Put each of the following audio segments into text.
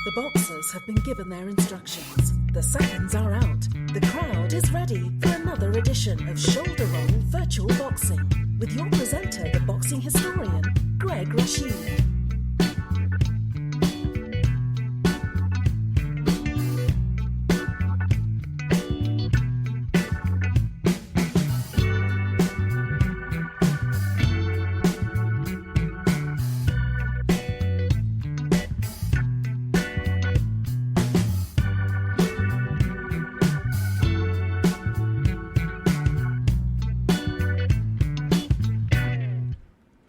The boxers have been given their instructions. The seconds are out. The crowd is ready for another edition of Shoulder Roll Virtual Boxing with your presenter, the boxing historian, Greg Rashid.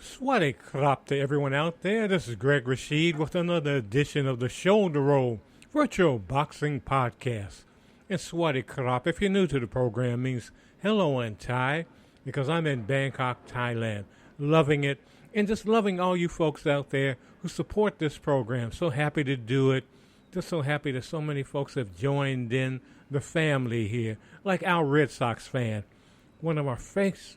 Swati Krop to everyone out there. This is Greg Rashid with another edition of the Shoulder Roll Virtual Boxing Podcast. And Swati Krop, if you're new to the program, means hello in Thai, because I'm in Bangkok, Thailand, loving it, and just loving all you folks out there who support this program. So happy to do it. Just so happy that so many folks have joined in the family here, like our Red Sox fan, one of our first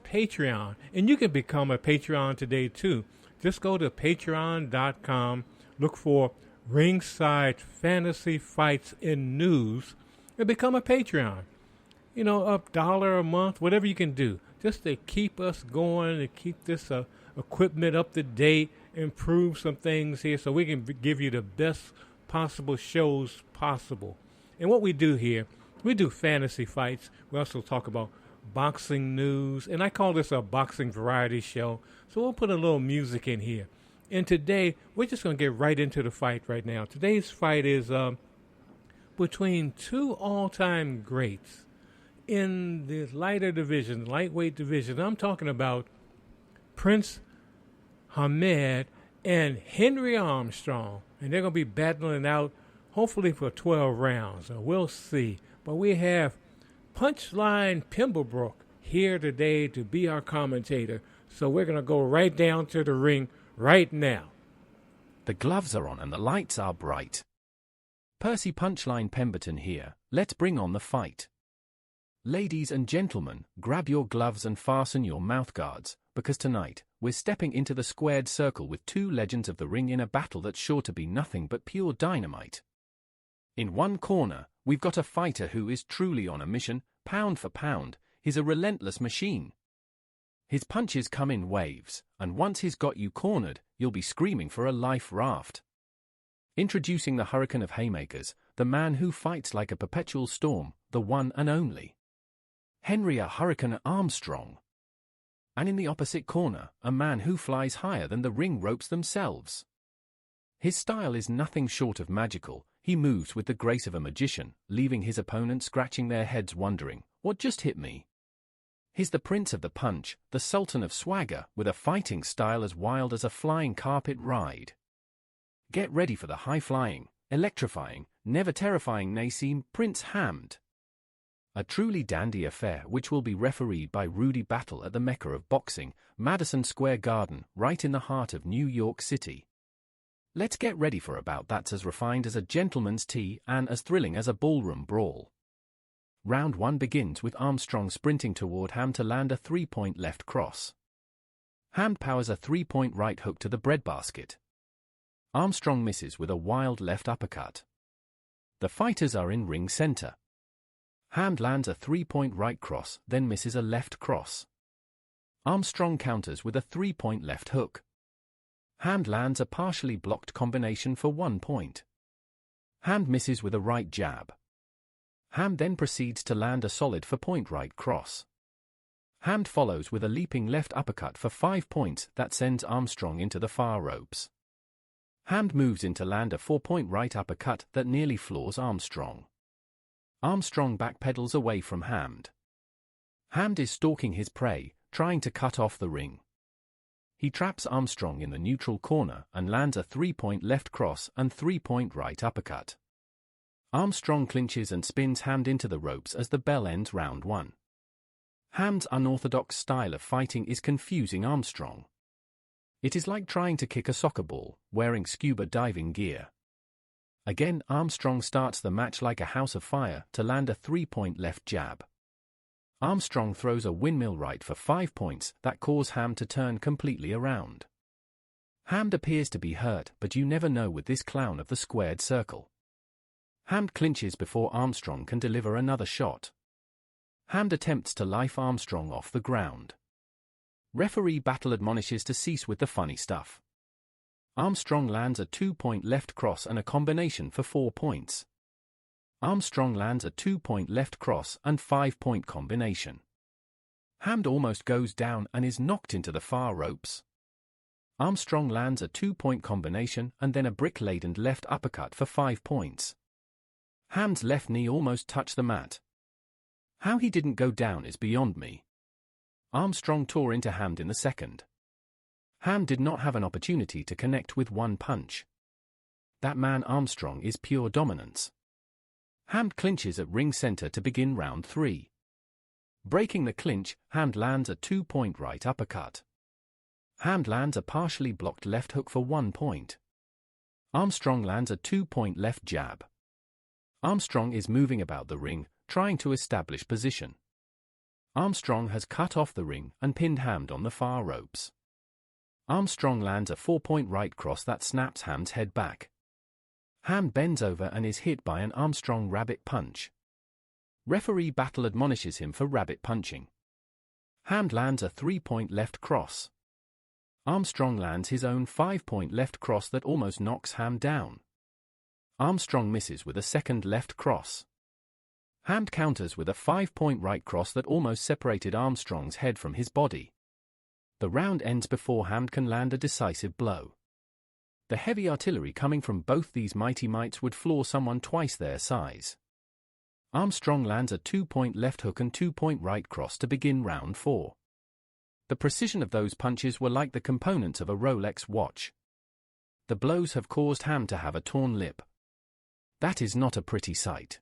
Patreon. And you can become a Patreon today, too. Just go to patreon.com, look for Ringside Fantasy Fights and News, and become a Patreon. You know, $1 a month, whatever you can do, just to keep us going, to keep this equipment up to date, improve some things here so we can give you the best possible shows possible. And what we do here, we do fantasy fights. We also talk about boxing news, and I call this a boxing variety show, so we'll put a little music in here. And today, we're just going to get right into the fight right now. Today's fight is between two all-time greats in the lighter division, lightweight division. I'm talking about Prince Hamed and Henry Armstrong, and they're going to be battling out hopefully for 12 rounds. We'll see. But we have Punchline Pimblebrook here today to be our commentator. So we're going to go right down to the ring right now. The gloves are on and the lights are bright. Percy Punchline Pemberton here. Let's bring on the fight. Ladies and gentlemen, grab your gloves and fasten your mouth guards, because tonight we're stepping into the squared circle with two legends of the ring in a battle that's sure to be nothing but pure dynamite. In one corner, we've got a fighter who is truly on a mission. Pound for pound, he's a relentless machine. His punches come in waves, and once he's got you cornered, you'll be screaming for a life raft. Introducing the hurricane of haymakers, the man who fights like a perpetual storm, the one and only Henry Hurricane Armstrong. And in the opposite corner, a man who flies higher than the ring ropes themselves. His style is nothing short of magical. He moves with the grace of a magician, leaving his opponents scratching their heads wondering, what just hit me? He's the prince of the punch, the sultan of swagger, with a fighting style as wild as a flying carpet ride. Get ready for the high-flying, electrifying, never terrifying Naseem Prince Hamed. A truly dandy affair which will be refereed by Rudy Battle at the Mecca of boxing, Madison Square Garden, right in the heart of New York City. Let's get ready for a bout that's as refined as a gentleman's tea and as thrilling as a ballroom brawl. Round 1 begins with Armstrong sprinting toward Hamed to land a 3-point left cross. Hamed powers a 3-point right hook to the breadbasket. Armstrong misses with a wild left uppercut. The fighters are in ring center. Hamed lands a 3-point right cross, then misses a left cross. Armstrong counters with a 3-point left hook. Hamed lands a partially blocked combination for 1 point. Hamed misses with a right jab. Hamed then proceeds to land a solid 4-point right cross. Hamed follows with a leaping left uppercut for 5 points that sends Armstrong into the far ropes. Hamed moves in to land a 4-point right uppercut that nearly floors Armstrong. Armstrong backpedals away from Hamed. Hamed is stalking his prey, trying to cut off the ring. He traps Armstrong in the neutral corner and lands a 3-point left cross and 3-point right uppercut. Armstrong clinches and spins Hamed into the ropes as the bell ends round 1. Hamed's unorthodox style of fighting is confusing Armstrong. It is like trying to kick a soccer ball, wearing scuba diving gear. Again, Armstrong starts the match like a house of fire to land a 3-point left jab. Armstrong throws a windmill right for 5 points that cause Hamed to turn completely around. Hamd appears to be hurt, but you never know with this clown of the squared circle. Hamd clinches before Armstrong can deliver another shot. Hamd attempts to life Armstrong off the ground. Referee Battle admonishes to cease with the funny stuff. Armstrong lands a 2-point left cross and a combination for 4 points. Armstrong lands a 2-point left cross and 5-point combination. Hamd almost goes down and is knocked into the far ropes. Armstrong lands a 2-point combination and then a brick-laden left uppercut for 5 points. Hamd's left knee almost touched the mat. How he didn't go down is beyond me. Armstrong tore into Hamd in the second. Hamd did not have an opportunity to connect with one punch. That man Armstrong is pure dominance. Hamd clinches at ring center to begin round 3. Breaking the clinch, Hamd lands a 2-point right uppercut. Hamd lands a partially blocked left hook for 1 point. Armstrong lands a 2-point left jab. Armstrong is moving about the ring, trying to establish position. Armstrong has cut off the ring and pinned Hamd on the far ropes. Armstrong lands a 4-point right cross that snaps Hamd's head back. Hamd bends over and is hit by an Armstrong rabbit punch. Referee Battle admonishes him for rabbit punching. Hamd lands a 3-point left cross. Armstrong lands his own 5-point left cross that almost knocks Hamd down. Armstrong misses with a second left cross. Hamd counters with a 5-point right cross that almost separated Armstrong's head from his body. The round ends before Hamd can land a decisive blow. The heavy artillery coming from both these mighty mites would floor someone twice their size. Armstrong lands a 2-point left hook and 2-point right cross to begin round 4. The precision of those punches were like the components of a Rolex watch. The blows have caused Hamd to have a torn lip. That is not a pretty sight.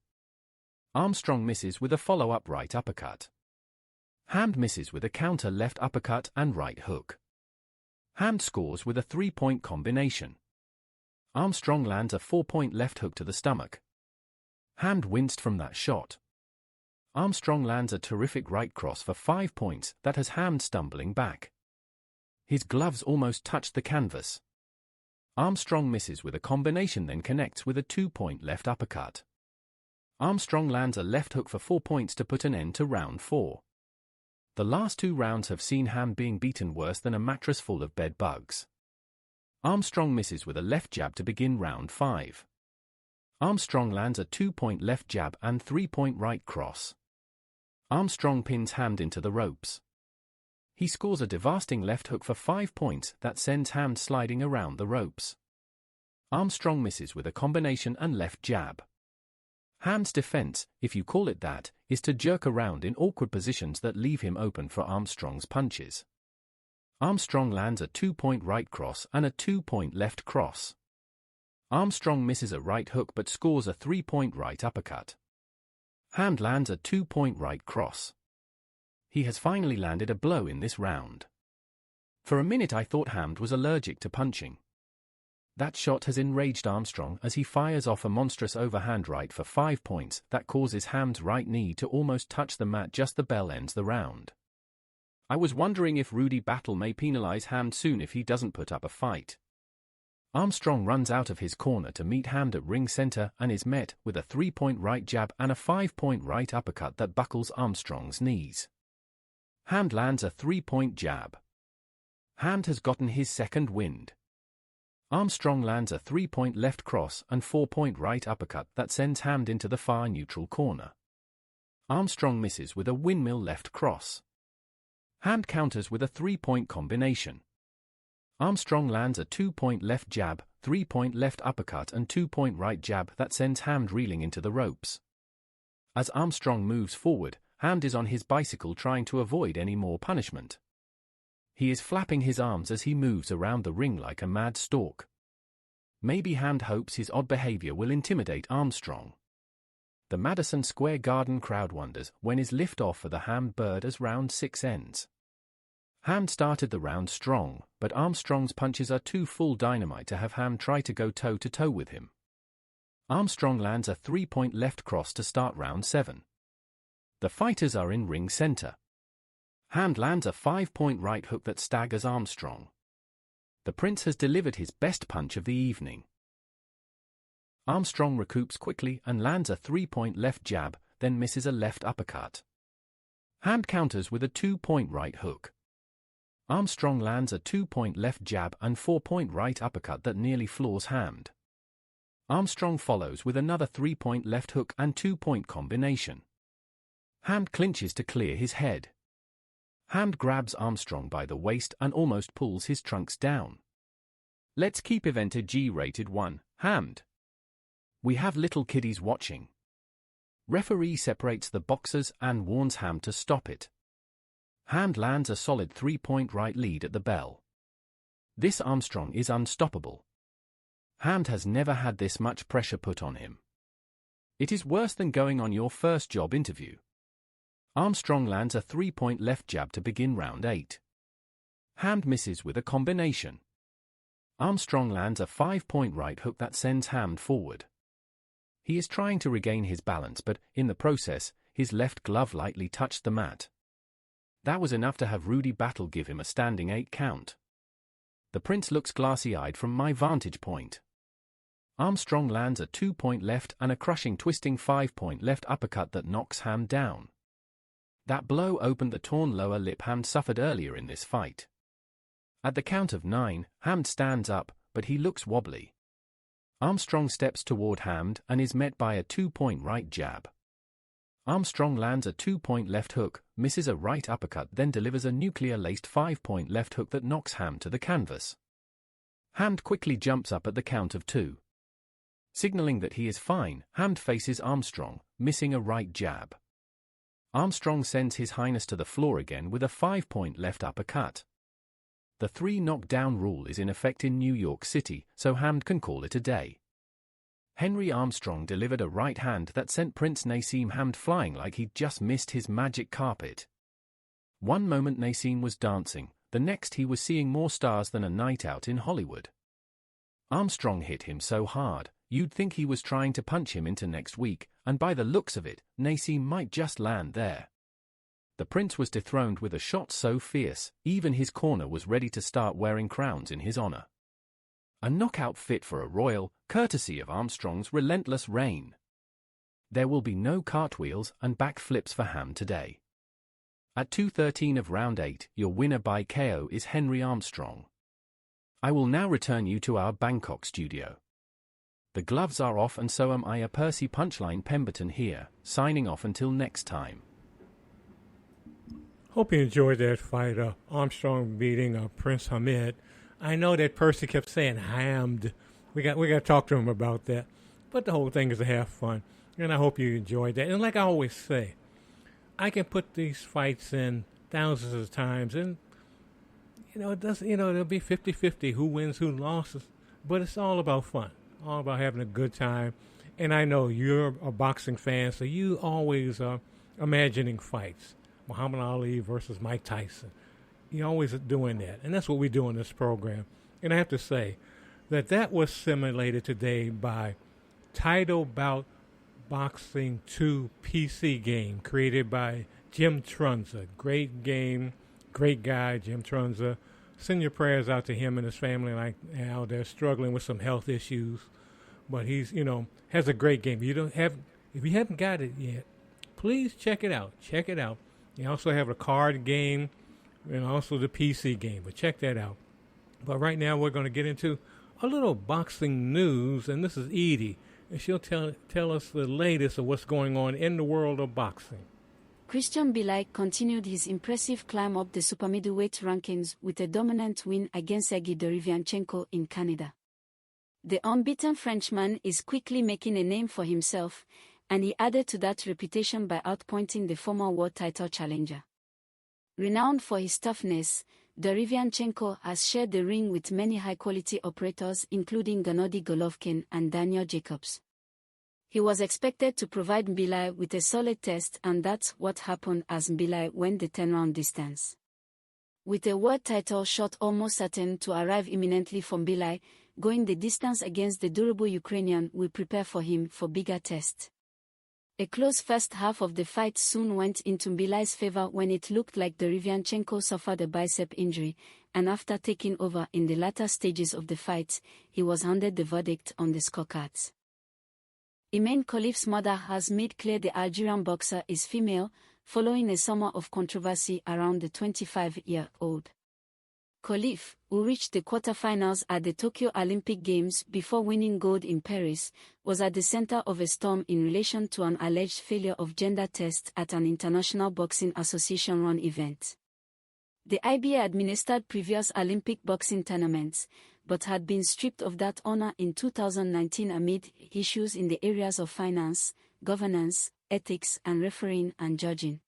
Armstrong misses with a follow-up right uppercut. Hamd misses with a counter left uppercut and right hook. Hamd scores with a 3-point combination. Armstrong lands a 4-point left hook to the stomach. Hamd winced from that shot. Armstrong lands a terrific right cross for 5 points that has Hamd stumbling back. His gloves almost touched the canvas. Armstrong misses with a combination, then connects with a 2-point left uppercut. Armstrong lands a left hook for 4 points to put an end to round 4. The last 2 rounds have seen Hamd being beaten worse than a mattress full of bed bugs. Armstrong misses with a left jab to begin round 5. Armstrong lands a 2-point left jab and 3-point right cross. Armstrong pins Hamd into the ropes. He scores a devastating left hook for 5 points that sends Hamd sliding around the ropes. Armstrong misses with a combination and left jab. Hamd's defense, if you call it that, is to jerk around in awkward positions that leave him open for Armstrong's punches. Armstrong lands a 2-point right cross and a 2-point left cross. Armstrong misses a right hook but scores a 3-point right uppercut. Hamd lands a 2-point right cross. He has finally landed a blow in this round. For a minute I thought Hamd was allergic to punching. That shot has enraged Armstrong as he fires off a monstrous overhand right for 5 points that causes Hamd's right knee to almost touch the mat just the bell ends the round. I was wondering if Rudy Battle may penalize Hamd soon if he doesn't put up a fight. Armstrong runs out of his corner to meet Hamd at ring center and is met with a 3-point right jab and a 5-point right uppercut that buckles Armstrong's knees. Hamd lands a 3-point jab. Hamd has gotten his second wind. Armstrong lands a 3-point left cross and 4-point right uppercut that sends Hamd into the far neutral corner. Armstrong misses with a windmill left cross. Hamd counters with a 3-point combination. Armstrong lands a 2-point left jab, 3-point left uppercut and 2-point right jab that sends Hamd reeling into the ropes. As Armstrong moves forward, Hamd is on his bicycle trying to avoid any more punishment. He is flapping his arms as he moves around the ring like a mad stork. Maybe Hamd hopes his odd behavior will intimidate Armstrong. The Madison Square Garden crowd wonders when is lift-off for the Hamd bird as round 6 ends. Hamd started the round strong, but Armstrong's punches are too full dynamite to have Hamd try to go toe-to-toe with him. Armstrong lands a 3-point left cross to start round 7. The fighters are in ring center. Hamd lands a 5-point right hook that staggers Armstrong. The prince has delivered his best punch of the evening. Armstrong recoups quickly and lands a 3-point left jab, then misses a left uppercut. Hamd counters with a 2-point right hook. Armstrong lands a 2-point left jab and 4-point right uppercut that nearly floors Hamd. Armstrong follows with another 3-point left hook and 2-point combination. Hamd clinches to clear his head. Hamd grabs Armstrong by the waist and almost pulls his trunks down. Let's keep event a G-rated 1, Hamd. We have little kiddies watching. Referee separates the boxers and warns Hamd to stop it. Hamd lands a solid 3-point right lead at the bell. This Armstrong is unstoppable. Hamd has never had this much pressure put on him. It is worse than going on your first job interview. Armstrong lands a 3-point left jab to begin round 8. Hamd misses with a combination. Armstrong lands a 5-point right hook that sends Hamd forward. He is trying to regain his balance, but in the process, his left glove lightly touched the mat. That was enough to have Rudy Battle give him a standing 8 count. The prince looks glassy-eyed from my vantage point. Armstrong lands a 2-point left and a crushing twisting 5-point left uppercut that knocks Hamd down. That blow opened the torn lower lip Hamd suffered earlier in this fight. At the count of 9, Hamd stands up, but he looks wobbly. Armstrong steps toward Hamd and is met by a 2-point right jab. Armstrong lands a 2-point left hook, misses a right uppercut, then delivers a nuclear-laced 5-point left hook that knocks Hamd to the canvas. Hamd quickly jumps up at the count of 2. Signaling that he is fine, Hamd faces Armstrong, missing a right jab. Armstrong sends His Highness to the floor again with a 5-point left uppercut. The 3 knockdown rule is in effect in New York City, so Hamd can call it a day. Henry Armstrong delivered a right hand that sent Prince Naseem Hamd flying like he'd just missed his magic carpet. One moment Naseem was dancing, the next he was seeing more stars than a night out in Hollywood. Armstrong hit him so hard, you'd think he was trying to punch him into next week, and by the looks of it, Naseem might just land there. The prince was dethroned with a shot so fierce, even his corner was ready to start wearing crowns in his honor. A knockout fit for a royal, courtesy of Armstrong's relentless reign. There will be no cartwheels and backflips for Hamd today. At 2:13 of round 8, your winner by KO is Henry Armstrong. I will now return you to our Bangkok studio. The gloves are off and so am I, a Percy Punchline Pemberton here, signing off until next time. Hope you enjoyed that fight, Armstrong beating Prince Hamid. I know that Percy kept saying Hamd. We got to talk to him about that. But the whole thing is to have fun, and I hope you enjoyed that. And like I always say, I can put these fights in thousands of times, and it doesn't. There'll be 50-50 who wins, who loses, but it's all about fun, all about having a good time. And I know you're a boxing fan, so you always are imagining fights. Muhammad Ali versus Mike Tyson. You're always doing that. And that's what we do in this program. And I have to say that was simulated today by Title Bout Boxing 2 PC game created by Jim Trunza. Great game, great guy, Jim Trunza. Send your prayers out to him and his family right now. They're struggling with some health issues. But he's, has a great game. If you haven't got it yet, please check it out. Check it out. You also have a card game and also the PC game, but check that out. But right now we're going to get into a little boxing news, and this is Edie, and she'll tell us the latest of what's going on in the world of boxing. Christian Bilay continued his impressive climb up the super middleweight rankings with a dominant win against Sergei Derevyanchenko in Canada. The unbeaten Frenchman is quickly making a name for himself, and he added to that reputation by outpointing the former world title challenger. Renowned for his toughness, Derevyanchenko has shared the ring with many high-quality operators including Gennady Golovkin and Daniel Jacobs. He was expected to provide Bilay with a solid test, and that's what happened as Bilay went the 10-round distance. With a world title shot almost certain to arrive imminently from Bilay, going the distance against the durable Ukrainian will prepare for him for bigger tests. A close first half of the fight soon went into Bilay's favor when it looked like Derevyanchenko suffered a bicep injury, and after taking over in the latter stages of the fight, he was handed the verdict on the scorecards. Imane Khalif's mother has made clear the Algerian boxer is female, following a summer of controversy around the 25-year-old. Khalif, who reached the quarterfinals at the Tokyo Olympic Games before winning gold in Paris, was at the center of a storm in relation to an alleged failure of gender test at an International Boxing Association-run event. The IBA administered previous Olympic boxing tournaments, but had been stripped of that honor in 2019 amid issues in the areas of finance, governance, ethics, and refereeing and judging.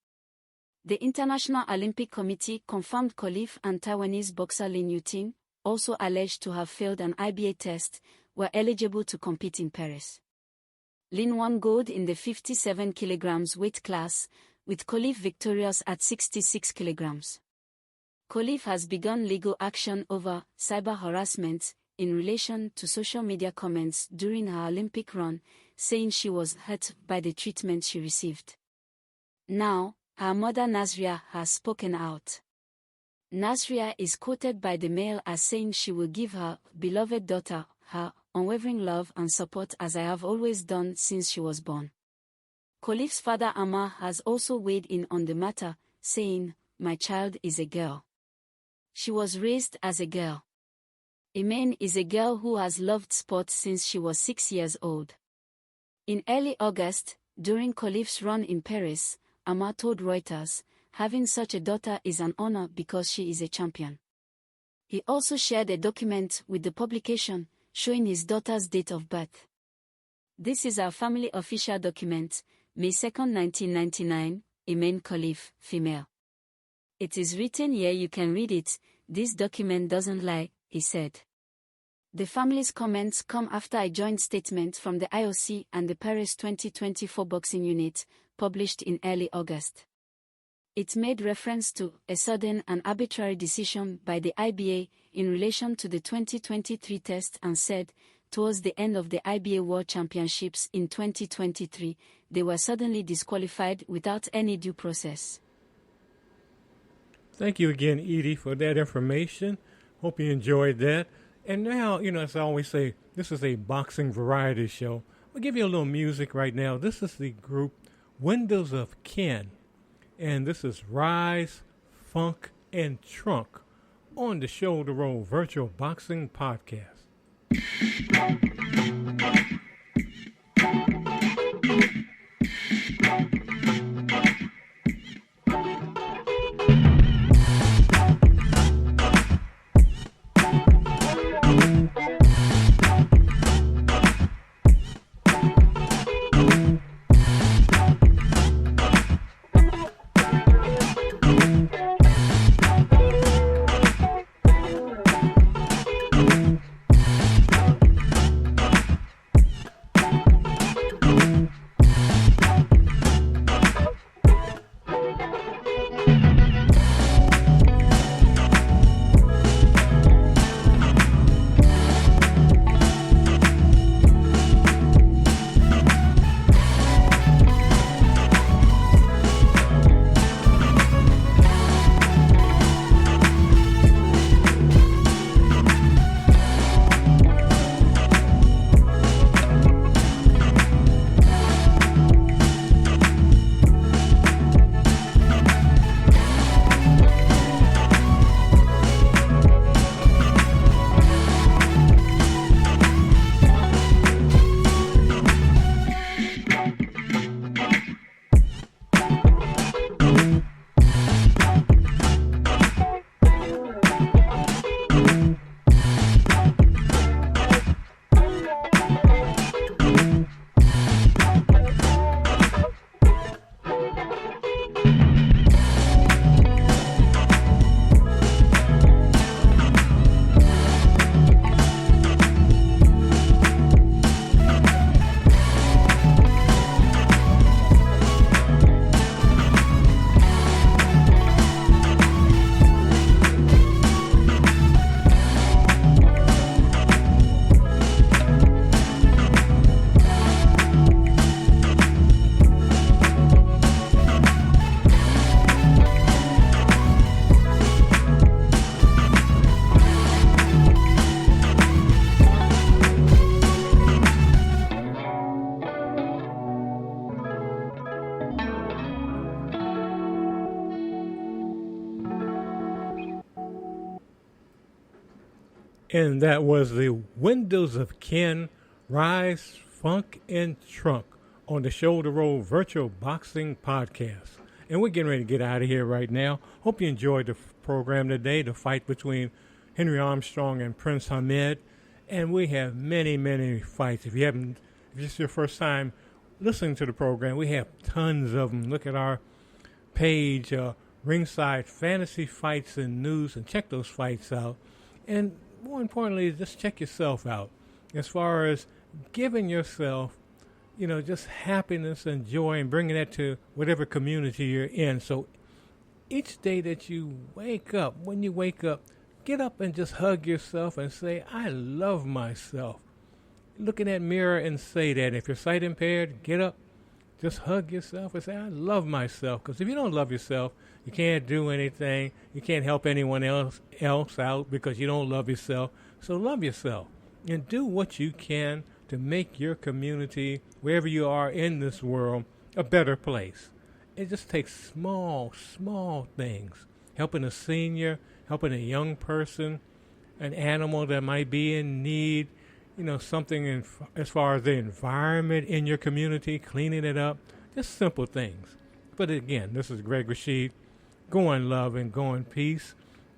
The International Olympic Committee confirmed Khalif and Taiwanese boxer Lin Yuting, also alleged to have failed an IBA test, were eligible to compete in Paris. Lin won gold in the 57 kg weight class, with Khalif victorious at 66 kg. Khalif has begun legal action over cyber harassment in relation to social media comments during her Olympic run, saying she was hurt by the treatment she received. Now, her mother Nasria has spoken out. Nasria is quoted by the Mail as saying she will give her beloved daughter her unwavering love and support as I have always done since she was born. Khalif's father Ammar has also weighed in on the matter, saying, "My child is a girl. She was raised as a girl. Imane is a girl who has loved sport since she was 6 years old." In early August, during Khalif's run in Paris, Ammar told Reuters, "Having such a daughter is an honor because she is a champion." He also shared a document with the publication, showing his daughter's date of birth. "This is our family official document, May 2, 1999, Imane Khalif, female. It is written here, you can read it, this document doesn't lie," he said. The family's comments come after a joint statement from the IOC and the Paris 2024 boxing unit, published in early August. It made reference to a sudden and arbitrary decision by the IBA in relation to the 2023 test and said, towards the end of the IBA World Championships in 2023, they were suddenly disqualified without any due process. Thank you again, Edie, for that information. Hope you enjoyed that. And now, as I always say, this is a boxing variety show. I'll give you a little music right now. This is the group Windows of Ken. And this is Rise, Funk, and Trunk on the Shoulder Roll Virtual Boxing Podcast. And that was the Windows of Ken, Rise, Funk, and Trunk on the Shoulder Roll Virtual Boxing Podcast. And we're getting ready to get out of here right now. Hope you enjoyed the program today, the fight between Henry Armstrong and Prince Hamed. And we have many, many fights. If it's your first time listening to the program, we have tons of them. Look at our page, Ringside Fantasy Fights and News, and check those fights out. And more importantly, just check yourself out as far as giving yourself, just happiness and joy and bringing that to whatever community you're in. So each day that you wake up, when you wake up, get up and just hug yourself and say, I love myself. Look in that mirror and say that. If you're sight impaired, get up, just hug yourself and say, I love myself. Because if you don't love yourself, you can't do anything. You can't help anyone else out because you don't love yourself. So love yourself and do what you can to make your community, wherever you are in this world, a better place. It just takes small things. Helping a senior, helping a young person, an animal that might be in need, something as far as the environment in your community, cleaning it up, just simple things. But again, this is Greg Rashid. Go in love and go in peace.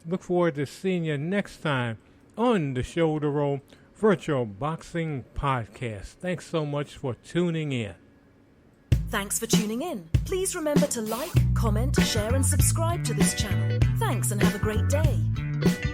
Look forward to seeing you next time on the Shoulder Roll Virtual Boxing Podcast. Thanks so much for tuning in. Thanks for tuning in. Please remember to like, comment, share and subscribe to this channel. Thanks and have a great day.